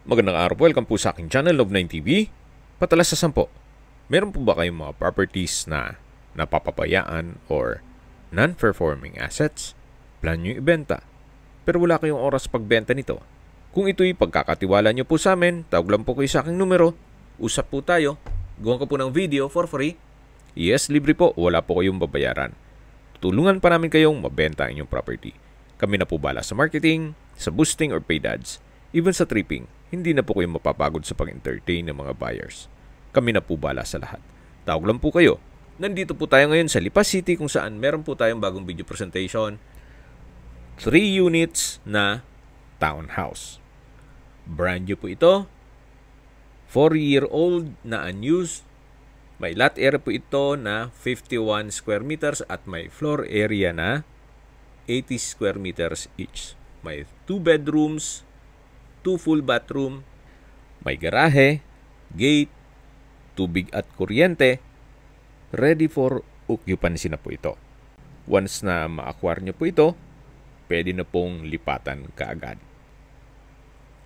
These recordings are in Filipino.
Magandang araw po, welcome po sa aking channel, Love9 TV. Patalas sa 10. Meron po ba kayong mga properties na napapabayaan or non-performing assets? Plan nyo ibenta, pero wala kayong oras pagbenta nito. Kung ito'y pagkakatiwala nyo po sa amin, tawag lang po kayo sa aking numero. Usap po tayo. Gawan ko po ng video for free. Yes, libre po. Wala po kayong babayaran. Tutulungan pa namin kayong mabenta ang inyong property. Kami na po bala sa marketing, sa boosting or paid ads, even sa tripping. Hindi na po kayo mapapagod sa pag-entertain ng mga buyers. Kami na po bala sa lahat. Tawag lang po kayo. Nandito po tayo ngayon sa Lipa City kung saan meron po tayong bagong video presentation. 3 units na townhouse. Brand new po ito. 4-year-old na unused. May lot area po ito na 51 square meters at may floor area na 80 square meters each. May 2 bedrooms, 2 full bathroom, may garahe, gate, tubig at kuryente. Ready for occupancy na po ito. Once na ma-acquire nyo po ito, pwede na pong lipatan kaagad.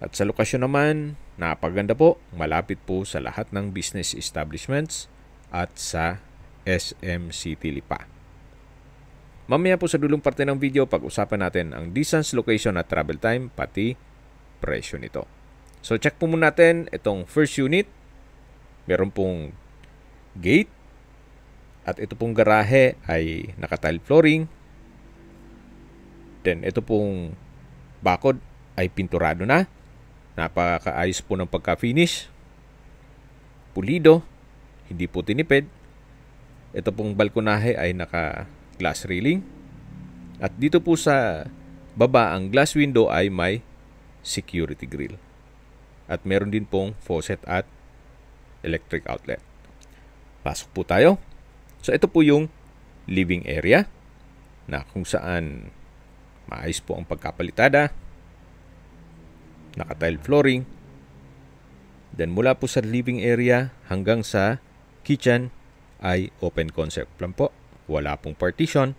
At sa lokasyon naman, napaganda po, malapit po sa lahat ng business establishments at sa SM City Lipa. Mamaya po sa dulong parte ng video, pag-usapan natin ang distance, location at travel time, pati presyo nito. So check po muna natin itong first unit. Meron pong gate at ito pong garahe ay naka-tile flooring. Then ito pong bakod ay pinturado na. Napakaayos po ng pagka-finish. Pulido, hindi po tinipid. Ito pong balkonahe ay naka-glass railing. At dito po sa baba, ang glass window ay may security grill. At meron din pong faucet at electric outlet. Pasok po tayo. So ito po yung living area na kung saan maayos po ang pagkapalitada. Naka-tile flooring. Then mula po sa living area hanggang sa kitchen ay open concept lang po. Wala pong partition.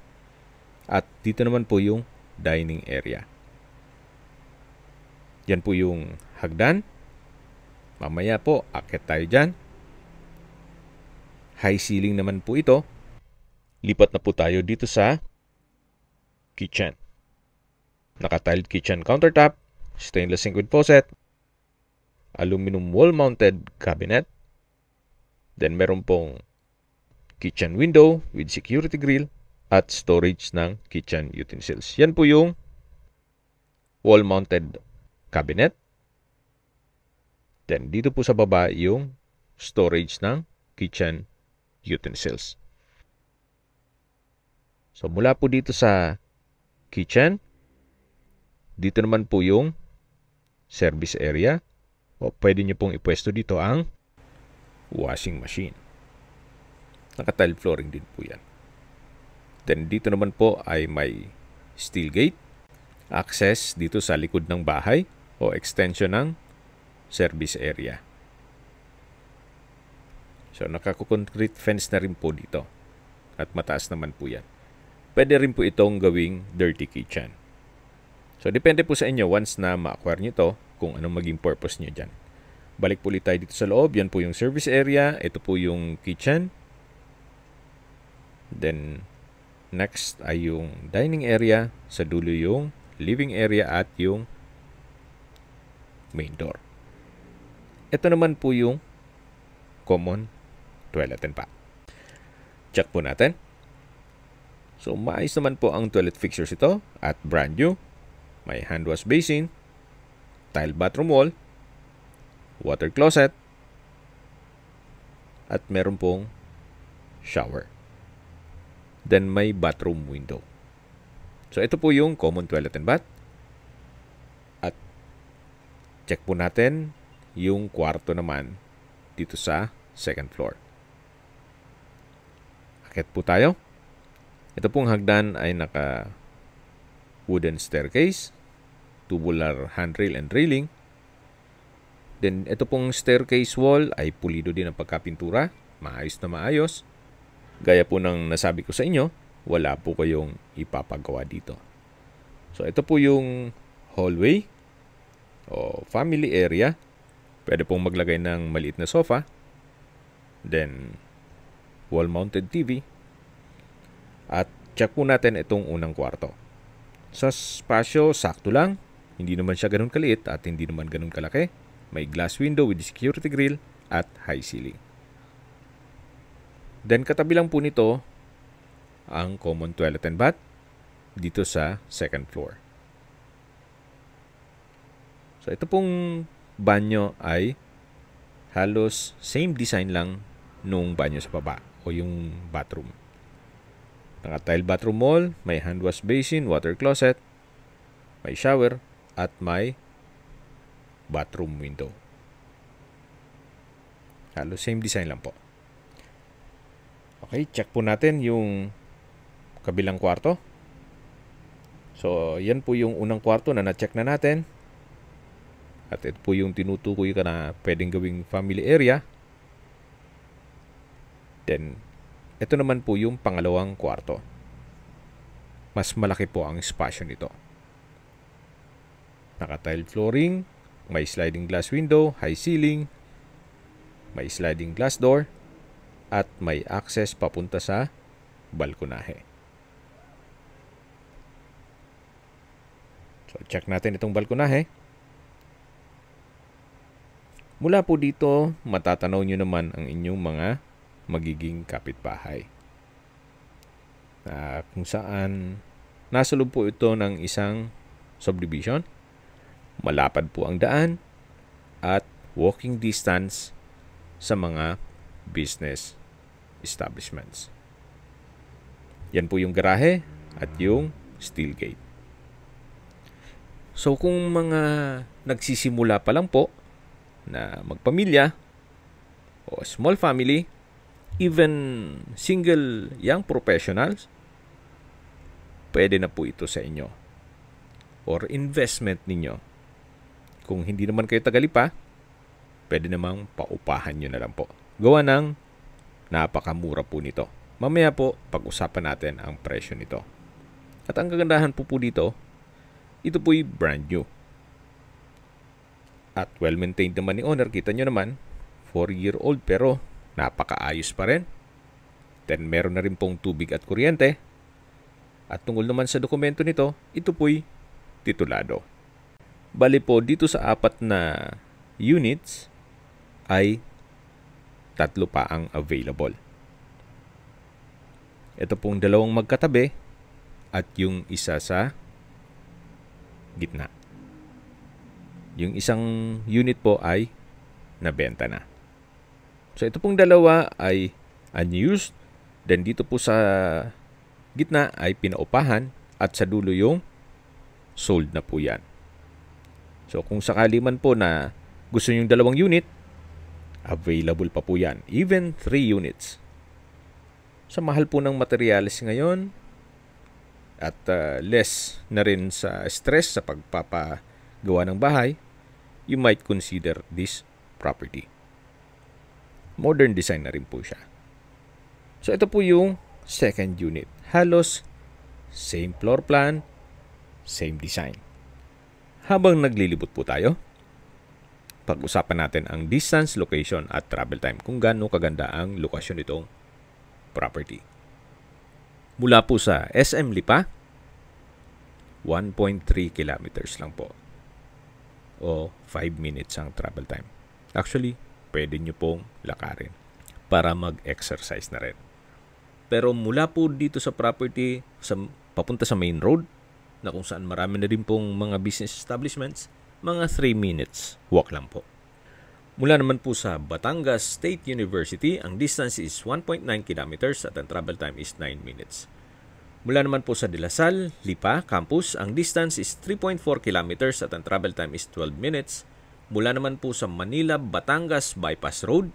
At dito naman po yung dining area. Yan po yung hagdan. Mamaya po, akit tayo dyan. High ceiling naman po ito. Lipat na po tayo dito sa kitchen. Naka-tiled kitchen countertop, stainless sink with faucet, aluminum wall-mounted cabinet, then meron pong kitchen window with security grill at storage ng kitchen utensils. Yan po yung wall-mounted cabinet. Then dito po sa baba yung storage ng kitchen utensils. So mula po dito sa kitchen, dito naman po yung service area. O pwede nyo pong ipwesto dito ang washing machine. Naka-tile flooring din po yan. Then dito naman po ay may steel gate. Access dito sa likod ng bahay o extension ng service area. So naka-concrete fence na rin po dito. At mataas naman po yan. Pwede rin po itong gawing dirty kitchen. So depende po sa inyo once na ma-acquire nyo ito kung anong maging purpose nyo dyan. Balik po ulit tayo dito sa loob. Yan po yung service area. Ito po yung kitchen. Then next ay yung dining area. Sa dulo yung living area at yung main door. Ito naman po yung common toilet and bath. Check po natin. So, maayos naman po ang toilet fixtures ito at brand new. May hand wash basin, tile bathroom wall, water closet, at meron pong shower. Then, may bathroom window. So, ito po yung common toilet and bath. At check po natin yung kwarto naman dito sa second floor. Akit po tayo. Ito pong hagdan ay naka wooden staircase, tubular handrail and railing. Then ito pong staircase wall ay pulido din ang pagkapintura. Maayos na maayos. Gaya po ng nasabi ko sa inyo, wala po kayong ipapagawa dito. So ito po yung hallway o family area. Pwede pong maglagay ng maliit na sofa, then wall-mounted TV, at check po natin itong unang kwarto. Sa spasyo, sakto lang. Hindi naman siya ganun kaliit at hindi naman ganun kalaki. May glass window with security grill at high ceiling. Then katabi lang po nito ang common toilet and bath dito sa second floor. So ito pong banyo ay halos same design lang nung banyo sa baba o yung bathroom. Naka-tile bathroom wall, may hand wash basin, water closet, may shower, at may bathroom window. Halos same design lang po. Okay, check po natin yung kabilang kwarto. So, yan po yung unang kwarto na na-check na natin. At ito po yung tinutukoy ka na pwedeng gawing family area. Then, ito naman po yung pangalawang kwarto. Mas malaki po ang espasyo nito. Naka-tile flooring, may sliding glass window, high ceiling, may sliding glass door, at may access papunta sa balkonahe. So, check natin itong balkonahe. Mula po dito, matatanaw nyo naman ang inyong mga magiging kapitbahay. Kung saan nasa loob po ito ng isang subdivision. Malapad po ang daan at walking distance sa mga business establishments. Yan po yung garahe at yung steel gate. So kung mga nagsisimula pa lang po na magpamilya o small family, even single young professionals, pwede na po ito sa inyo. Or investment ninyo. Kung hindi naman kayo tagalipa, pwede namang paupahan nyo na lang po. Gawa ng napakamura po nito. Mamaya po, pag-usapan natin ang presyo nito. At ang kagandahan po dito, ito po'y brand new. At well-maintained naman ni owner. Kita nyo naman, 4-year-old pero napakaayos pa rin. Then meron na rin pong tubig at kuryente. At tungkol naman sa dokumento nito, ito po'y titulado. Bali po, dito sa 4 na units ay 3 pa ang available. Ito pong 2 magkatabi at yung isa sa gitna. Yung isang unit po ay nabenta na. So ito pong 2 ay unused. Then dito po sa gitna ay pinaupahan at sa dulo yung sold na po yan. So kung sakali man po na gusto nyo yung 2 unit, available pa po yan. Even 3 units. Sa mahal po ng materials ngayon at less na rin sa stress sa pagpapagawa ng bahay, you might consider this property. Modern design na rin po siya. So ito po yung second unit. Halos same floor plan, same design. Habang naglilibot po tayo, pag-usapan natin ang distance, location at travel time. Kung gaano kaganda ang lokasyon nitong property. Mula po sa SM Lipa, 1.3 kilometers lang po. O 5 minutes ang travel time. Actually, pwede nyo pong lakarin para mag-exercise na rin. Pero mula po dito sa property, papunta sa main road, na kung saan marami na rin pong mga business establishments, mga 3 minutes walk lang po. Mula naman po sa Batangas State University, ang distance is 1.9 kilometers at ang travel time is 9 minutes. Mula naman po sa De La Salle, Lipa Campus, ang distance is 3.4 kilometers at ang travel time is 12 minutes. Mula naman po sa Manila, Batangas Bypass Road,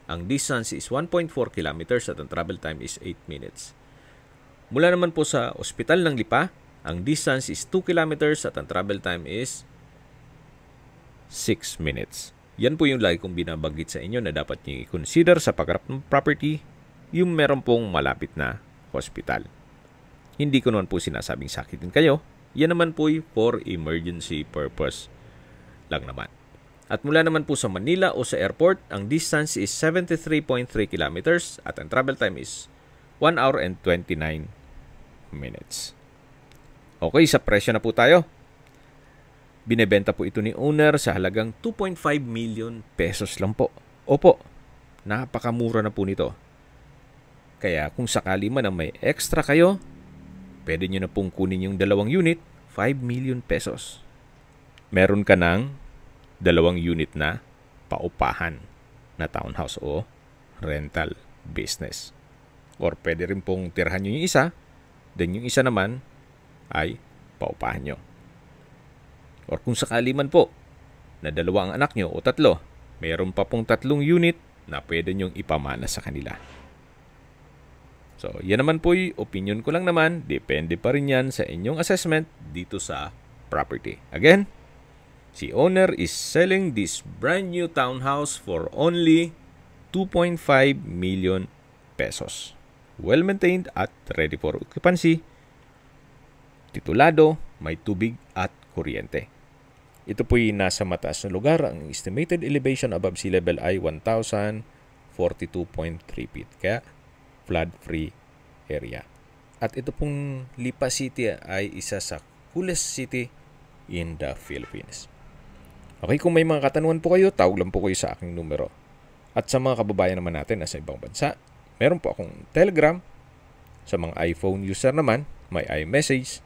ang distance is 1.4 kilometers at ang travel time is 8 minutes. Mula naman po sa Ospital ng Lipa, ang distance is 2 kilometers at ang travel time is 6 minutes. Yan po yung lagi kong binabanggit sa inyo na dapat nyo i-consider sa pagharap ng property, yung meron pong malapit na hospital. Hindi ko naman po sinasabing sakitin kayo. Yan naman po for emergency purpose lang naman. At mula naman po sa Manila o sa airport, ang distance is 73.3 kilometers at ang travel time is 1 hour and 29 minutes. Okay, sa presyo na po tayo. Binebenta po ito ni owner sa halagang 2.5 million pesos lang po. Opo, napakamura na po nito. Kaya kung sakali man na may extra kayo, pwede nyo na pong kunin yung 2 unit, 5 million pesos. Meron ka ng 2 unit na paupahan na townhouse o rental business. Or pwede rin pong tirahan nyo yung isa, then yung isa naman ay paupahan nyo. Or kung sakali man po na 2 ang anak nyo o 3, mayroon pa pong 3 unit na pwede nyong ipamana sa kanila. So, yan naman po yung opinion ko lang naman. Depende pa rin yan sa inyong assessment dito sa property. Again, si owner is selling this brand new townhouse for only 2.5 million pesos. Well-maintained at ready for occupancy. Titulado, may tubig at kuryente. Ito po yung nasa mataas na lugar. Ang estimated elevation above sea level ay 1,042.3 feet. Kaya flood-free area. At ito pong Lipa City ay isa sa coolest city in the Philippines. Okay, kung may mga katanungan po kayo, tawag lang po kayo sa aking numero. At sa mga kababayan naman natin na sa ibang bansa, meron po akong Telegram. Sa mga iPhone user naman, may iMessage.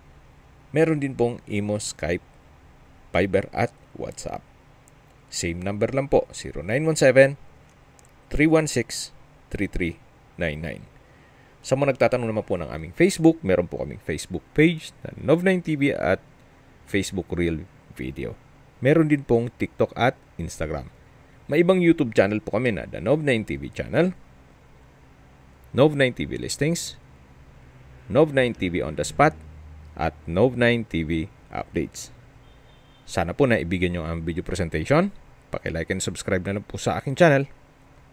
Meron din pong Imo, Skype, Viber at WhatsApp. Same number lang po, 0917-316-3399. Sa mga nagtatanong naman po ng aming Facebook, meron po kaming Facebook page na Nov9TV at Facebook Reel Video. Meron din pong TikTok at Instagram. May ibang YouTube channel po kami na The Nov9TV Channel, Nov9TV Listings, Nov9TV On The Spot, at Nov9TV Updates. Sana po na ibigyan nyo ang video presentation. Paki-like and subscribe na lang po sa aking channel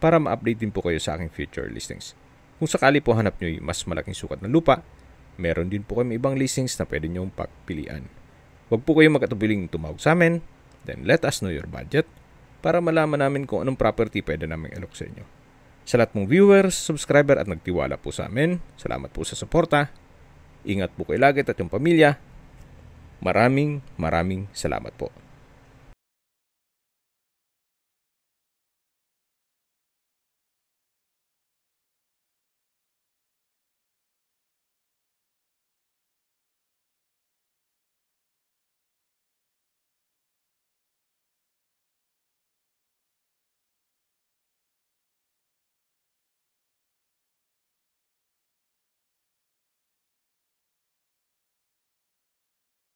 para ma-update din po kayo sa aking future listings. Kung sakali po hanap nyo yung mas malaking sukat ng lupa, meron din po kami ibang listings na pwede nyong pagpilian. Huwag po kayong magkatubiling tumawag sa amin, then let us know your budget para malaman namin kung anong property pwede namin alok sa inyo. Sa lahat mong viewers, subscriber at nagtiwala po sa amin, salamat po sa suporta. Ingat po kayo lagi at yung pamilya. Maraming salamat po.